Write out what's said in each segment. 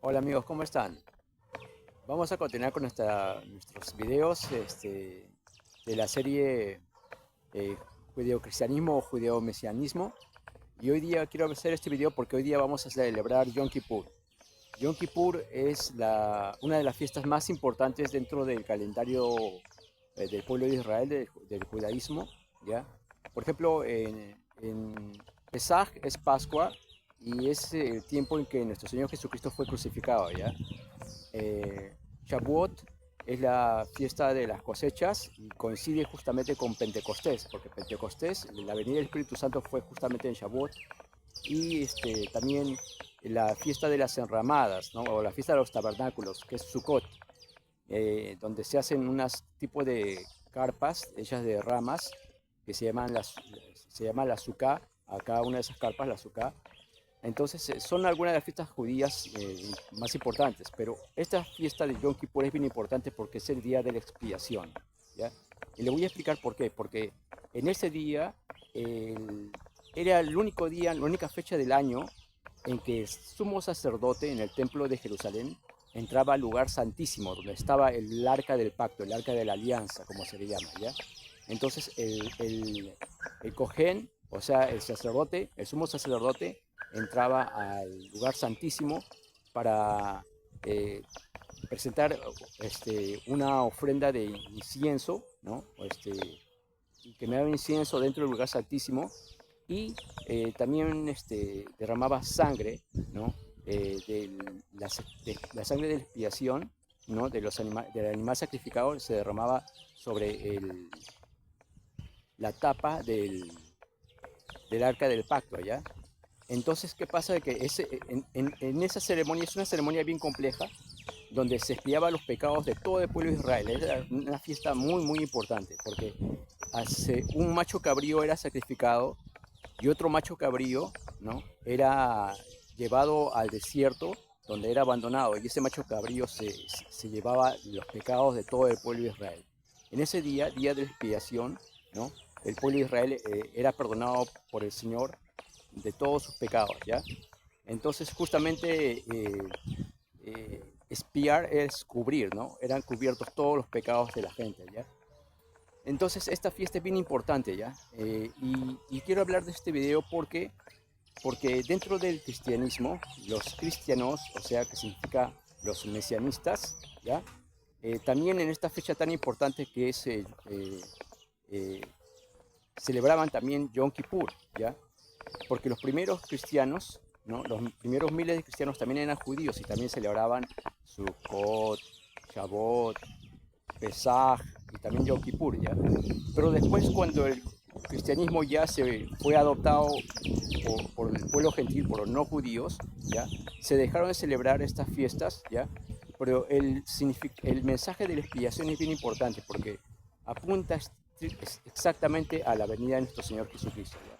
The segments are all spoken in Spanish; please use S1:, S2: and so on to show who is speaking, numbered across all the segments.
S1: Hola amigos, ¿cómo están? Vamos a continuar con nuestros videos de la serie eh, Judeocristianismo o Judeomesianismo. Y hoy día quiero hacer este video porque hoy día vamos a celebrar Yom Kippur. Yom Kippur es una de las fiestas más importantes dentro del calendario del pueblo de Israel, del judaísmo, ¿ya? Por ejemplo, en Pesaj es Pascua y es el tiempo en que nuestro Señor Jesucristo fue crucificado, ¿ya? Shavuot es la fiesta de las cosechas y coincide justamente con Pentecostés, porque Pentecostés, la venida del Espíritu Santo fue justamente en Shavuot y también la fiesta de las enramadas, ¿no? O la fiesta de los tabernáculos, que es Sukkot, donde se hacen unas tipos de carpas hechas de ramas que se llama la sukkah, acá una de esas carpas, la sukkah. Entonces, son algunas de las fiestas judías más importantes, pero esta fiesta de Yom Kippur es bien importante porque es el día de la expiación, ¿ya? Y le voy a explicar por qué, porque en ese día el- era el único día, la única fecha del año en que el sumo sacerdote en el templo de Jerusalén entraba al lugar santísimo, donde estaba el arca del pacto, el arca de la alianza, como se le llama, ¿ya? Entonces, el Cohen, o sea, el sacerdote, el sumo sacerdote, entraba al lugar santísimo para eh, presentar una ofrenda de incienso, ¿no? Quemaba incienso dentro del lugar santísimo y también derramaba sangre, ¿no? De la sangre de la expiación, ¿no? Del animal sacrificado se derramaba sobre la tapa del arca del pacto, ¿ya? Entonces, ¿qué pasa? De que en esa ceremonia es una ceremonia bien compleja, donde se expiaba los pecados de todo el pueblo de Israel. Era una fiesta muy, muy importante, porque un macho cabrío era sacrificado y otro macho cabrío, ¿no? Era llevado al desierto, donde era abandonado, y ese macho cabrío se llevaba los pecados de todo el pueblo de Israel. En ese día, día de expiación, ¿no? El pueblo de Israel era perdonado por el Señor de todos sus pecados, ¿ya? Entonces, justamente, espiar es cubrir, ¿no? Eran cubiertos todos los pecados de la gente, ¿ya? Entonces, esta fiesta es bien importante, ¿ya? Y quiero hablar de este video porque dentro del cristianismo, los cristianos, o sea, que significa los mesianistas, ¿ya? También en esta fecha tan importante que es, eh, celebraban también Yom Kippur, ¿ya? Porque los primeros cristianos, ¿no? Los primeros miles de cristianos también eran judíos y también celebraban Sukkot, Shavuot, Pesaj y también Yom Kippur, ¿ya? Pero después cuando el cristianismo ya se fue adoptado por el pueblo gentil, por los no judíos, ¿ya? Se dejaron de celebrar estas fiestas, ¿ya? Pero el mensaje de la expiación es bien importante porque apunta exactamente a la venida de nuestro Señor Jesucristo, ¿ya?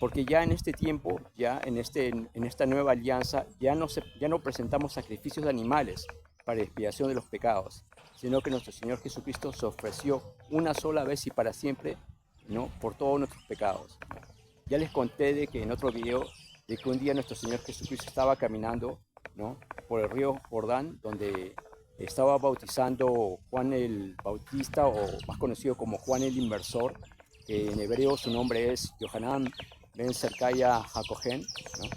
S1: Porque ya en este tiempo, ya en esta nueva alianza, ya no presentamos sacrificios de animales para expiación de los pecados, sino que nuestro Señor Jesucristo se ofreció una sola vez y para siempre, ¿no? Por todos nuestros pecados. Ya les conté de que en otro video, de que un día nuestro Señor Jesucristo estaba caminando, ¿no? Por el río Jordán, donde estaba bautizando Juan el Bautista, o más conocido como Juan el Inversor, que en hebreo su nombre es Yohanan Ben Serkaya Hakohen, ¿no?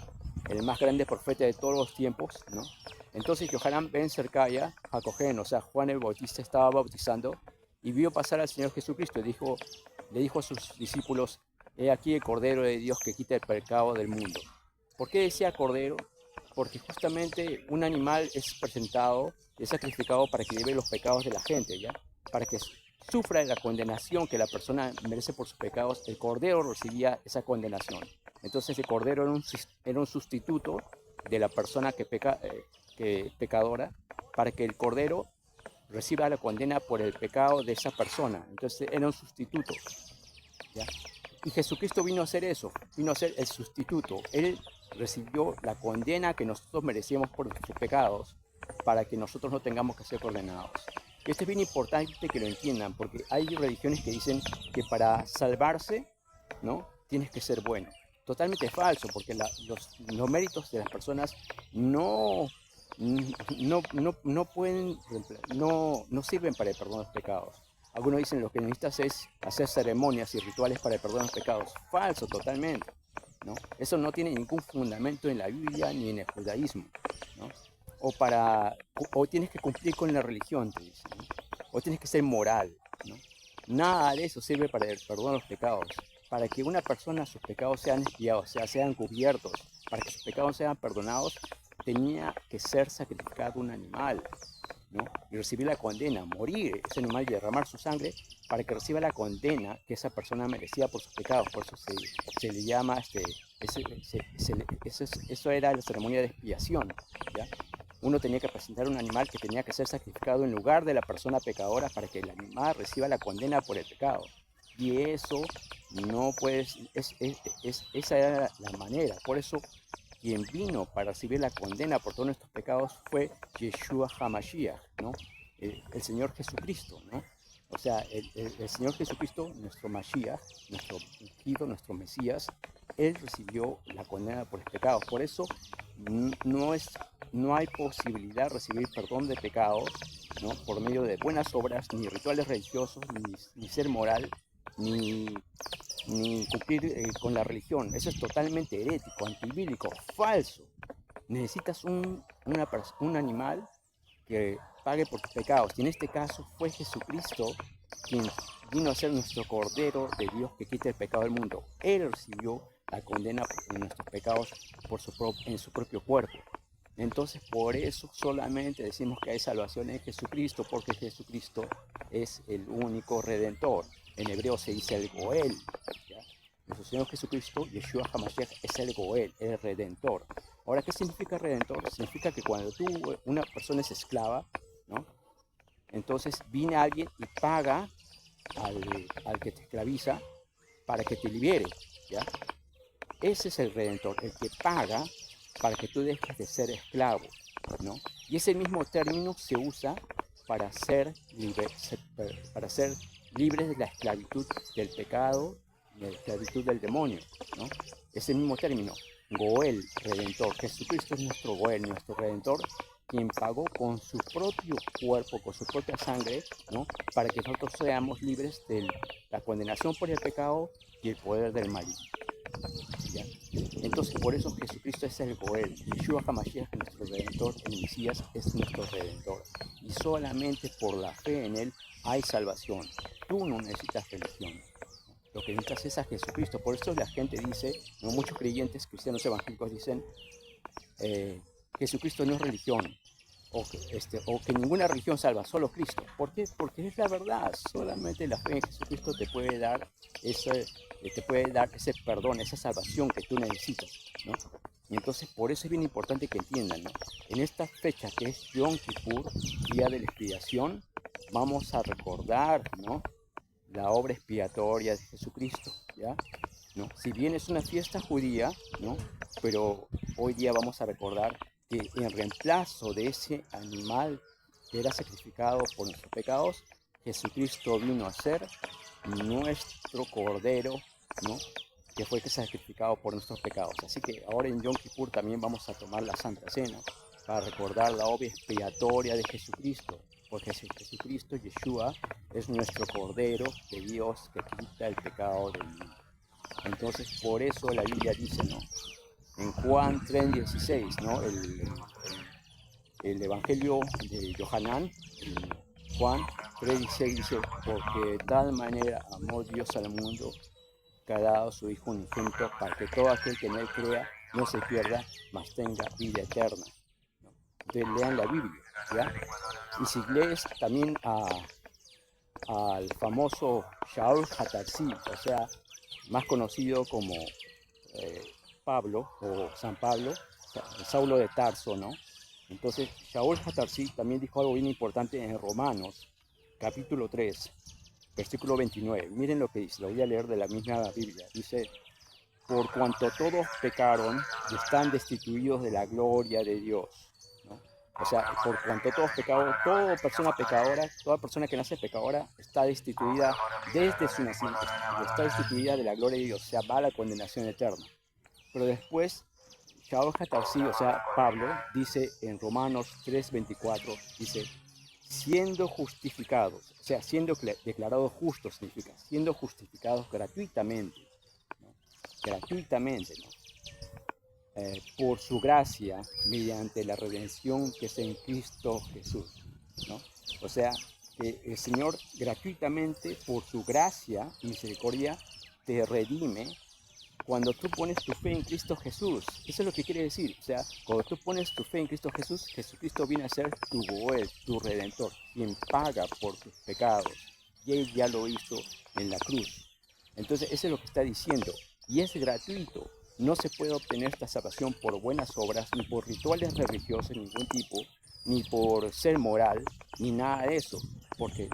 S1: El más grande profeta de todos los tiempos, ¿no? Entonces Yohanan Ben Serkaya Hakohen, o sea, Juan el Bautista estaba bautizando y vio pasar al Señor Jesucristo y le dijo a sus discípulos: he aquí el Cordero de Dios que quita el pecado del mundo. ¿Por qué decía Cordero? Porque justamente un animal es presentado, es sacrificado para que lleve los pecados de la gente, ¿ya? Para que sufra la condenación que la persona merece por sus pecados, el Cordero recibía esa condenación. Entonces el Cordero era un sustituto de la persona que pecadora, para que el Cordero reciba la condena por el pecado de esa persona. Entonces era un sustituto, ¿ya? Y Jesucristo vino a hacer eso, vino a ser el sustituto. Él recibió la condena que nosotros merecíamos por nuestros pecados, para que nosotros no tengamos que ser condenados. Y esto es bien importante que lo entiendan, porque hay religiones que dicen que para salvarse, ¿no? Tienes que ser bueno. Totalmente falso, porque los méritos de las personas no, no pueden, no sirven para el perdón de los pecados. Algunos dicen lo que necesitas es hacer ceremonias y rituales para el perdón de los pecados. Falso totalmente, ¿no? Eso no tiene ningún fundamento en la Biblia ni en el judaísmo, ¿no? O tienes que cumplir con la religión, te dicen, ¿no? O tienes que ser moral, ¿no? Nada de eso sirve para el perdón de los pecados. Para que una persona, sus pecados sean expiados, o sea, sean cubiertos, para que sus pecados sean perdonados, tenía que ser sacrificado un animal, ¿no? Y recibir la condena, morir ese animal y derramar su sangre para que reciba la condena que esa persona merecía por sus pecados. Por eso se le llama, eso era la ceremonia de expiación, ¿ya? Uno tenía que presentar un animal que tenía que ser sacrificado en lugar de la persona pecadora para que el animal reciba la condena por el pecado. Y eso no puedes, esa era la manera. Por eso quien vino para recibir la condena por todos nuestros pecados fue Yeshua HaMashiach, ¿no? El Señor Jesucristo, ¿no? O sea, el Señor Jesucristo, nuestro Mashiach, nuestro ungido, nuestro Mesías, Él recibió la condena por los pecados. Por eso no hay posibilidad de recibir perdón de pecados, ¿no? Por medio de buenas obras, ni rituales religiosos, ni ser moral, ni cumplir con la religión. Eso es totalmente herético, antibíblico, falso. Necesitas un animal que pague por tus pecados. Y en este caso fue Jesucristo quien vino a ser nuestro Cordero de Dios que quita el pecado del mundo. Él recibió la condena por nuestros pecados en su propio cuerpo. Entonces, por eso solamente decimos que hay salvación en Jesucristo, porque Jesucristo es el único Redentor. En hebreo se dice el Goel, ¿ya? Nuestro Señor Jesucristo, Yeshua HaMashiach, es el Goel, el Redentor. Ahora, ¿qué significa Redentor? Significa que cuando una persona es esclava, ¿no? Entonces viene alguien y paga al que te esclaviza para que te libere, ¿ya? Ese es el Redentor, el que paga para que tú dejes de ser esclavo, ¿no? Y ese mismo término se usa para ser libres de la esclavitud del pecado, de la esclavitud del demonio, ¿no? Ese mismo término, Goel, Redentor. Jesucristo es nuestro Goel, nuestro Redentor, quien pagó con su propio cuerpo, con su propia sangre, ¿no? Para que nosotros seamos libres de la condenación por el pecado y el poder del maligno, ¿ya? Entonces, por eso Jesucristo es el Goel. Yeshua HaMashiach, nuestro Redentor, el Mesías, es nuestro Redentor. Y solamente por la fe en Él hay salvación. Tú no necesitas religión. Lo que necesitas es a Jesucristo. Por eso la gente dice, ¿no? Muchos creyentes cristianos evangélicos dicen, Jesucristo no es religión. O que ninguna religión salva, solo Cristo. ¿Por qué? Porque es la verdad. Solamente la fe en Jesucristo te puede dar ese perdón, esa salvación que tú necesitas, ¿no? Y entonces por eso es bien importante que entiendan, ¿no? En esta fecha que es Yom Kippur, día de la expiación, vamos a recordar, ¿no? La obra expiatoria de Jesucristo, ¿ya? ¿No? Si bien es una fiesta judía, ¿no? Pero hoy día vamos a recordar que en reemplazo de ese animal que era sacrificado por nuestros pecados, Jesucristo vino a ser nuestro Cordero, ¿no? Que fue sacrificado por nuestros pecados. Así que ahora en Yom Kippur también vamos a tomar la Santa Cena para recordar la obra expiatoria de Jesucristo, porque Jesucristo, Yeshua, es nuestro Cordero de Dios que quita el pecado del mundo. Entonces, por eso la Biblia dice, ¿no? En Juan 3:16, ¿no? El Evangelio de Yohanan, Juan 3:16 dice, porque de tal manera amó Dios al mundo que ha dado a su Hijo unigénito para que todo aquel que en él crea no se pierda, mas tenga vida eterna, ¿no? Entonces lean la Biblia, ¿ya? Y si lees también al famoso Shaul HaTarsi, o sea, más conocido como Pablo o San Pablo, Saulo de Tarso, ¿no? Entonces, Shaul HaTarsi también dijo algo bien importante en Romanos, capítulo 3, versículo 29. Miren lo que dice, lo voy a leer de la misma Biblia. Dice, por cuanto todos pecaron y están destituidos de la gloria de Dios, ¿no? O sea, por cuanto todos pecaron, toda persona pecadora, toda persona que nace pecadora está destituida desde su nacimiento, está destituida de la gloria de Dios, o sea, va a la condenación eterna. Pero después Shaul HaTarsi, o sea, Pablo, dice en Romanos 3:24, dice, siendo justificados, o sea, siendo declarados justos significa, siendo justificados gratuitamente, ¿no? Gratuitamente, ¿no? Por su gracia, mediante la redención que es en Cristo Jesús, ¿no? O sea, que el Señor gratuitamente, por su gracia y misericordia, te redime cuando tú pones tu fe en Cristo Jesús. Eso es lo que quiere decir. O sea, cuando tú pones tu fe en Cristo Jesús, Jesucristo viene a ser tu Goel, tu Redentor, quien paga por tus pecados. Y Él ya lo hizo en la cruz. Entonces, eso es lo que está diciendo. Y es gratuito. No se puede obtener esta salvación por buenas obras, ni por rituales religiosos de ningún tipo, ni por ser moral, ni nada de eso. Porque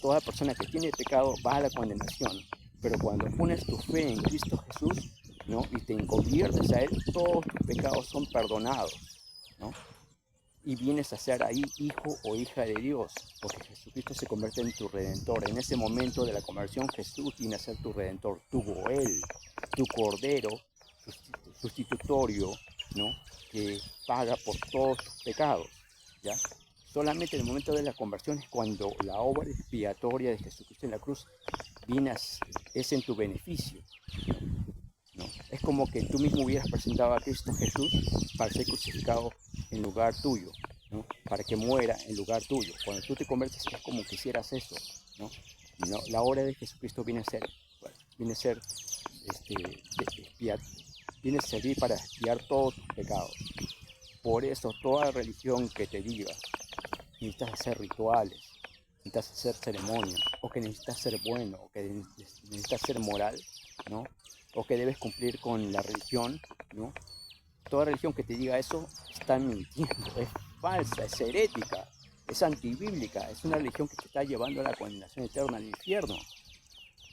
S1: toda persona que tiene pecado va a la condenación. Pero cuando pones tu fe en Cristo Jesús, ¿no? Y te conviertes a Él, todos tus pecados son perdonados, ¿no? Y vienes a ser ahí hijo o hija de Dios, porque Jesucristo se convierte en tu Redentor. En ese momento de la conversión, Jesús viene a ser tu Redentor, tu Goel, tu Cordero sustitutorio, ¿no? Que paga por todos tus pecados, ¿ya? Solamente en el momento de la conversión es cuando la obra expiatoria de Jesucristo en la cruz es en tu beneficio, ¿no? Es como que tú mismo hubieras presentado a Cristo Jesús para ser crucificado en lugar tuyo, ¿no? Para que muera en lugar tuyo. Cuando tú te conviertes es como que hicieras eso, ¿no? No, la obra de Jesucristo viene a ser, bueno, viene a servir para expiar todos tus pecados. Por eso toda religión que te diga que necesitas hacer rituales, necesitas hacer ceremonias, o que necesitas ser bueno, o que necesitas ser moral, ¿no? O que debes cumplir con la religión, ¿no? Toda religión que te diga eso está mintiendo, es falsa, es herética, es antibíblica, es una religión que te está llevando a la condenación eterna al infierno,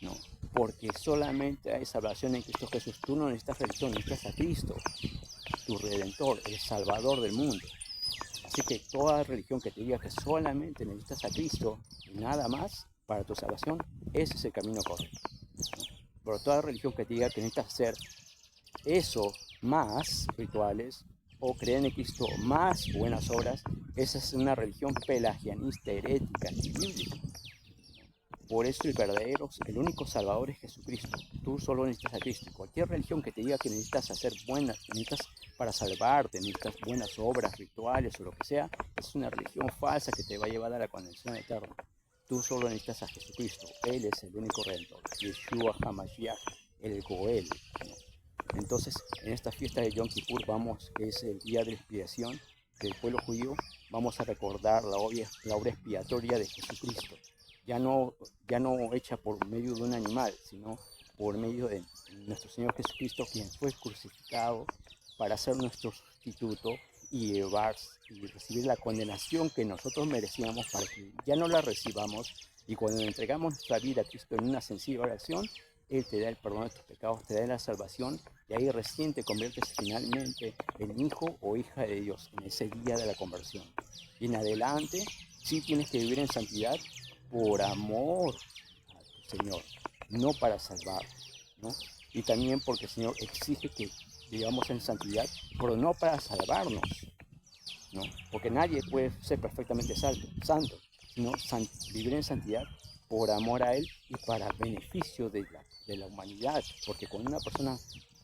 S1: ¿no? Porque solamente hay salvación en Cristo Jesús. Tú no necesitas religión, necesitas a Cristo, tu Redentor, el Salvador del mundo. Así que toda religión que te diga que solamente necesitas a Cristo y nada más para tu salvación, ese es el camino correcto, ¿no? Pero toda religión que te diga que necesitas hacer eso más rituales o creer en Cristo más buenas obras, esa es una religión pelagianista, herética, antibíblica. Por eso el único Salvador es Jesucristo. Tú solo necesitas a Cristo. Cualquier religión que te diga que necesitas hacer necesitas para salvarte, necesitas buenas obras, rituales o lo que sea, es una religión falsa que te va a llevar a la condenación eterna. Tú solo necesitas a Jesucristo. Él es el único Redentor. Yeshua HaMashiach, el Goel, ¿no? Entonces, en esta fiesta de Yom Kippur, que es el día de la expiación del pueblo judío, vamos a recordar la obra expiatoria de Jesucristo. Ya no hecha por medio de un animal, sino por medio de nuestro Señor Jesucristo, quien fue crucificado para ser nuestro sustituto y recibir la condenación que nosotros merecíamos para que ya no la recibamos. Y cuando entregamos nuestra vida a Cristo en una sencilla oración, Él te da el perdón de tus pecados, te da la salvación, y ahí recién te conviertes finalmente en hijo o hija de Dios, en ese día de la conversión. Y en adelante, sí tienes que vivir en santidad por amor a tu Señor, no para salvar, ¿no? Y también porque el Señor exige que vivamos en santidad, pero no para salvarnos, ¿no? Porque nadie puede ser perfectamente santo, sino vivir en santidad por amor a Él y para beneficio de la humanidad. Porque cuando una persona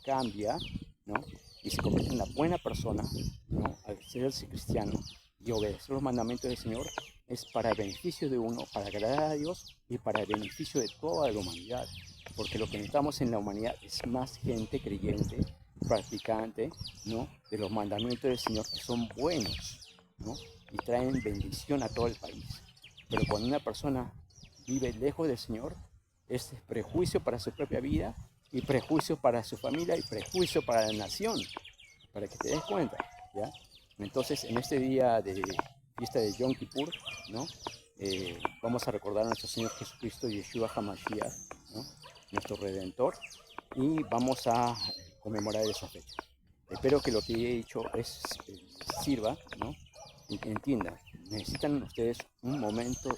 S1: cambia, ¿no? Y se convierte en una buena persona, ¿no? Al serse cristiano y obedecer los mandamientos del Señor, es para el beneficio de uno, para agradar a Dios y para el beneficio de toda la humanidad. Porque lo que necesitamos en la humanidad es más gente creyente, practicante, ¿no? De los mandamientos del Señor, que son buenos, ¿no? Y traen bendición a todo el país. Pero cuando una persona vive lejos del Señor, es prejuicio para su propia vida, y prejuicio para su familia, y prejuicio para la nación, para que te des cuenta, ¿ya? Entonces, en este día de fiesta de Yom Kippur, ¿no? Vamos a recordar a nuestro Señor Jesucristo, Yeshua HaMashiach, ¿no? Nuestro Redentor, y vamos a conmemorar esa fecha. Espero que lo que he dicho sirva, ¿no? Entiendan, necesitan ustedes un momento,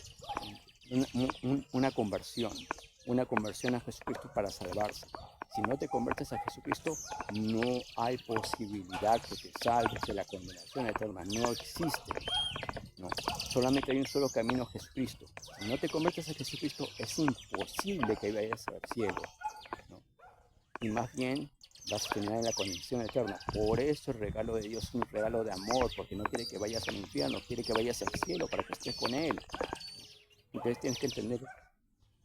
S1: una conversión a Jesucristo para salvarse. si no te conviertes a Jesucristo, no hay posibilidad que te salves de la condenación eterna. No existe. No. Solamente hay un solo camino, Jesucristo. Si no te conviertes a Jesucristo, es imposible que vayas al cielo, ¿no? Y más bien vas a terminar en la condenación eterna. Por eso el regalo de Dios es un regalo de amor, porque no quiere que vayas al infierno, quiere que vayas al cielo para que estés con Él. Entonces tienes que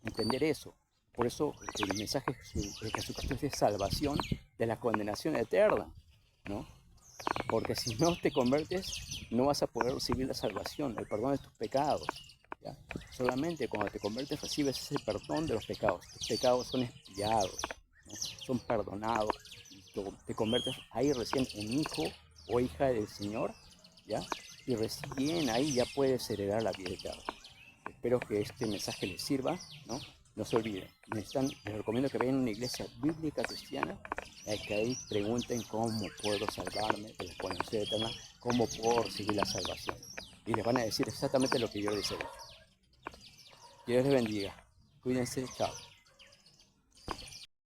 S1: entender eso. Por eso el mensaje de Jesucristo es de salvación de la condenación eterna, ¿no? Porque si no te conviertes, no vas a poder recibir la salvación, el perdón de tus pecados, ¿ya? Solamente cuando te conviertes recibes ese perdón de los pecados. Tus pecados son expiados, ¿no? Son perdonados. Te conviertes ahí recién en hijo o hija del Señor, ¿ya? Y recién ahí ya puedes heredar la vida eterna. Espero que este mensaje les sirva, ¿no? No se olviden, les recomiendo que vayan a una iglesia bíblica cristiana, que ahí pregunten cómo puedo salvarme de la condenación eterna, cómo puedo recibir la salvación. Y les van a decir exactamente lo que yo les he dicho. Dios les bendiga. Cuídense, chao.